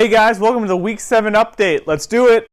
Hey guys, welcome to the Week 7 update. Let's do it!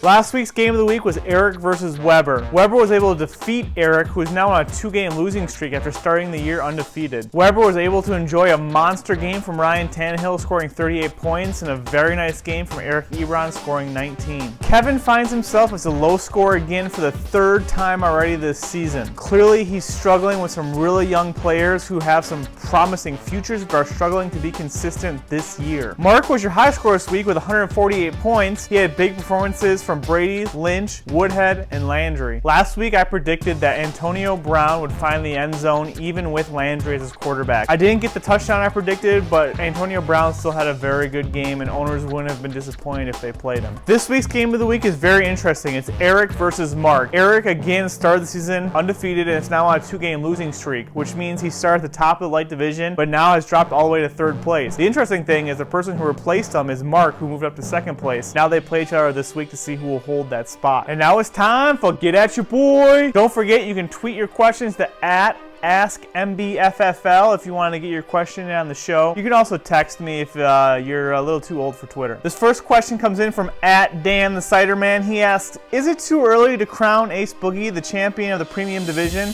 Last week's game of the week was Eric versus Weber. Weber was able to defeat Eric, who is now on a 2-game losing streak after starting the year undefeated. Weber was able to enjoy a monster game from Ryan Tannehill, scoring 38 points, and a very nice game from Eric Ebron, scoring 19. Kevin finds himself as a low scorer again for the 3rd time already this season. Clearly, he's struggling with some really young players who have some promising futures but are struggling to be consistent this year. Mark was your high scorer this week with 148 points. He had big performances from Brady, Lynch, Woodhead, and Landry. Last week I predicted that Antonio Brown would find the end zone even with Landry as his quarterback. I didn't get the touchdown I predicted, but Antonio Brown still had a very good game and owners wouldn't have been disappointed if they played him. This week's game of the week is very interesting. It's Eric versus Mark. Eric again started the season undefeated and is now on a 2-game losing streak, which means he started at the top of the light division but now has dropped all the way to 3rd place. The interesting thing is the person who replaced him is Mark, who moved up to 2nd place. Now they play each other this week to see who will hold that spot. And now it's time for Get At Your Boy. Don't forget you can tweet your questions to @AskMBFFL if you want to get your question in on the show. You can also text me if you're a little too old for Twitter. This first question comes in from @Dan the Cider Man. He asks, is it too early to crown Ace Boogie the champion of the premium division?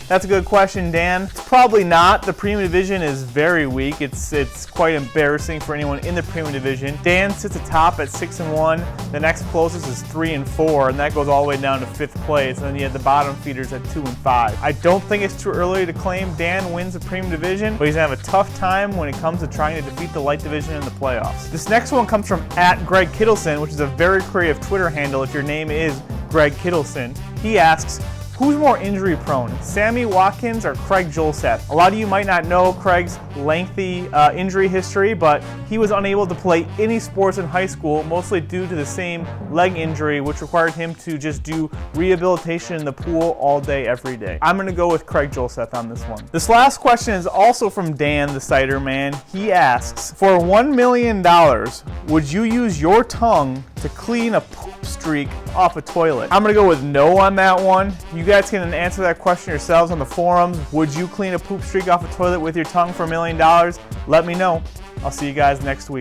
That's a good question, Dan. It's probably not. The premium division is very weak. It's quite embarrassing for anyone in the premium division. Dan sits atop at 6-1. The next closest is 3-4, and that goes all the way down to 5th place. And then you have the bottom feeders at 2-5. I don't think it's too early to claim Dan wins the premium division, but he's gonna have a tough time when it comes to trying to defeat the light division in the playoffs. This next one comes from @Greg Kittleson, which is a very creative Twitter handle if your name is Greg Kittleson. He asks, who's more injury prone, Sammy Watkins or Craig Jolseth? A lot of you might not know Craig's lengthy injury history, but he was unable to play any sports in high school, mostly due to the same leg injury, which required him to just do rehabilitation in the pool all day, every day. I'm gonna go with Craig Jolseth on this one. This last question is also from Dan the Cider Man. He asks, for $1 million, would you use your tongue to clean a poop streak off a toilet? I'm gonna go with no on that one. You guys can answer that question yourselves on the forums. Would you clean a poop streak off a toilet with your tongue for $1 million? Let me know. I'll see you guys next week.